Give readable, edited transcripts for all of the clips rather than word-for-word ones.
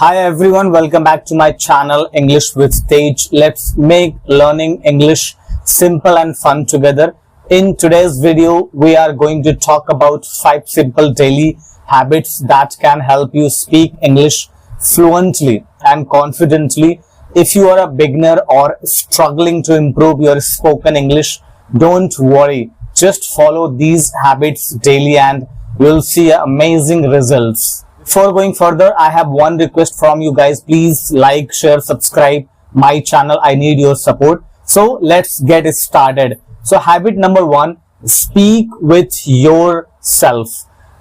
Hi everyone, welcome back to my channel English with Tej. Let's make learning English simple and fun together. In today's video, we are going to talk about 5 simple daily habits that can help you speak English fluently and confidently. If you are a beginner or struggling to improve your spoken English, don't worry. Just follow these habits daily and you'll see amazing results. Before going further, I have one request from you guys. Please like, share, subscribe my channel. I need your support. So let's get started. So habit number 1, speak with yourself.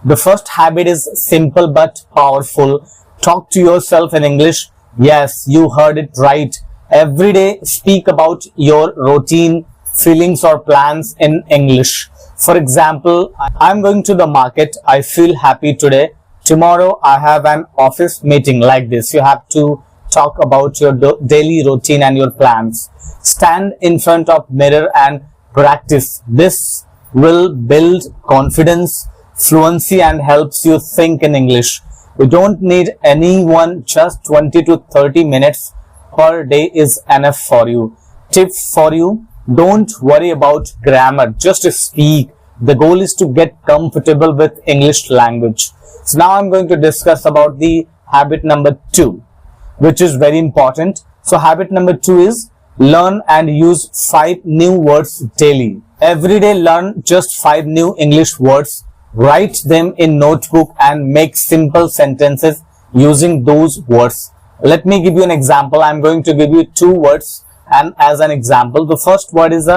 The first habit is simple but powerful. Talk to yourself in English. Yes, you heard it right. Every day, speak about your routine, feelings or plans in English. For example, I'm going to the market. I feel happy today. Tomorrow I have an office meeting, like this. You have to talk about your daily routine and your plans. Stand in front of mirror and practice. This will build confidence, fluency and helps you think in English. You don't need anyone, just 20 to 30 minutes per day is enough for you. Tip for you, don't worry about grammar, just speak. The goal is to get comfortable with English language. So now I'm going to discuss about the habit number 2, which is very important. So habit number 2 is learn and use 5 new words daily. Every day learn just 5 new English words. Write them in notebook and make simple sentences using those words. Let me give you an example. I'm going to give you 2 words and as an example. The first word is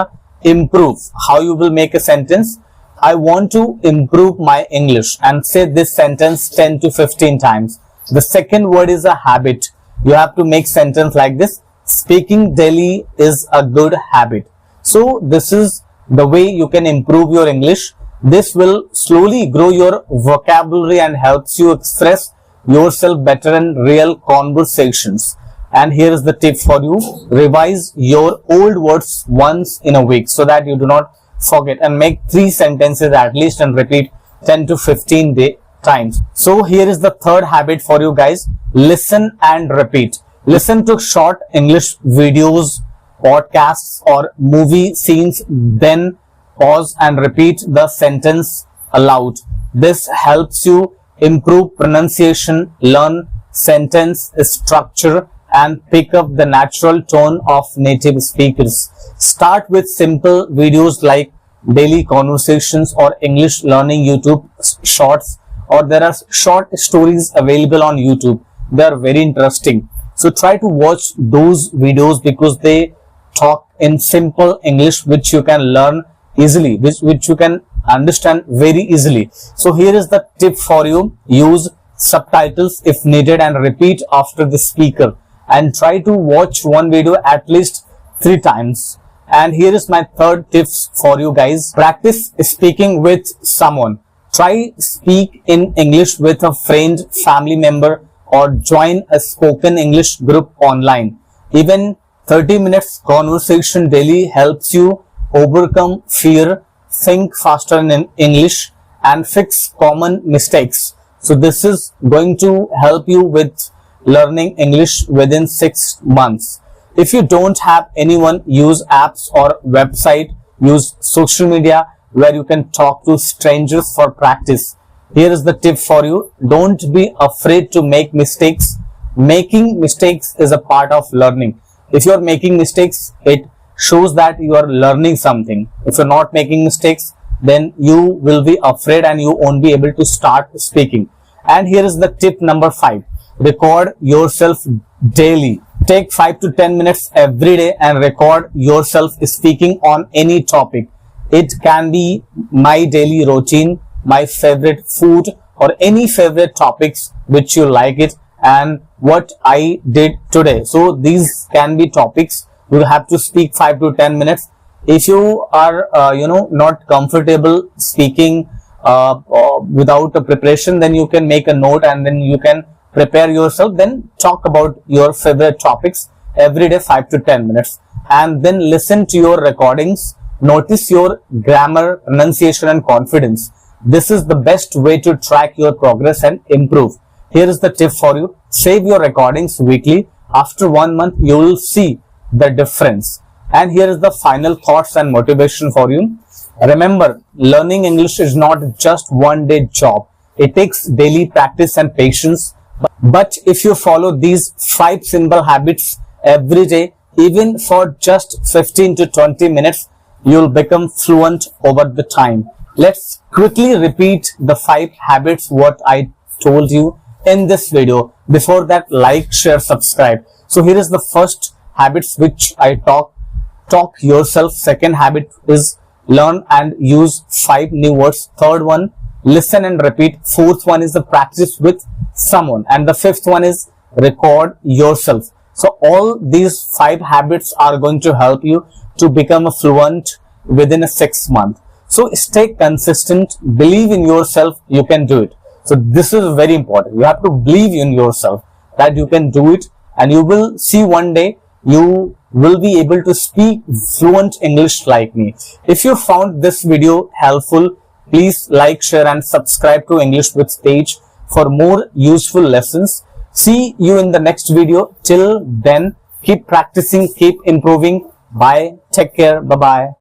improve. How you will make a sentence? I want to improve my English, and say this sentence 10 to 15 times. The second word is a habit. You have to make sentence like this. Speaking daily is a good habit. So this is the way you can improve your English. This will slowly grow your vocabulary and helps you express yourself better in real conversations. And here is the tip for you. Revise your old words once in a week so that you do not forget, and make 3 sentences at least and repeat 10 to 15 times. So here is the third habit for you guys. Listen and repeat. Listen to short English videos, podcasts or movie scenes, then pause and repeat the sentence aloud. This helps you improve pronunciation, learn sentence structure and pick up the natural tone of native speakers. Start with simple videos like daily conversations or English learning YouTube shorts, or there are short stories available on YouTube. They are very interesting. So try to watch those videos because they talk in simple English which you can learn easily, which you can understand very easily. So here is the tip for you. Use subtitles if needed and repeat after the speaker. And try to watch one video at least 3 times. And here is my third tips for you guys. Practice speaking with someone. Try speak in English with a friend, family member or join a spoken English group online. Even 30 minutes conversation daily helps you overcome fear, think faster in English and fix common mistakes. So this is going to help you with learning English within 6 months. If you don't have anyone, use apps or website, use social media where you can talk to strangers for practice. Here is the tip for you. Don't be afraid to make mistakes. Making mistakes is a part of learning. If you are making mistakes, it shows that you are learning something. If you're not making mistakes, then you will be afraid and you won't be able to start speaking. And here is the tip number 5. Record yourself daily. Take 5 to 10 minutes every day and record yourself speaking on any topic. It can be my daily routine, my favorite food or any favorite topics which you like it and what I did today. So these can be topics. You have to speak 5 to 10 minutes. If you are not comfortable speaking without a preparation, then you can make a note and then you can prepare yourself, then talk about your favorite topics every day 5 to 10 minutes and then listen to your recordings. Notice your grammar, pronunciation and confidence. This is the best way to track your progress and improve. Here is the tip for you. Save your recordings weekly. After 1 month, you will see the difference. And here is the final thoughts and motivation for you. Remember, learning English is not just one day job. It takes daily practice and patience. But if you follow these 5 simple habits every day, even for just 15 to 20 minutes, you'll become fluent over the time. Let's quickly repeat the 5 habits what I told you in this video. Before that, like, share, subscribe. So here is the first habits which I talk yourself. Second habit is learn and use 5 new words. Third one, listen and repeat. Fourth one is the practice with someone. And the fifth one is record yourself. So all these 5 habits are going to help you to become a fluent within a 6 month. So stay consistent, believe in yourself, you can do it. So this is very important. You have to believe in yourself that you can do it, and you will see one day you will be able to speak fluent English like me. If you found this video helpful, please like, share and subscribe to English with Tej for more useful lessons. See you in the next video. Till then, keep practicing, keep improving. Bye. Take care. Bye-bye.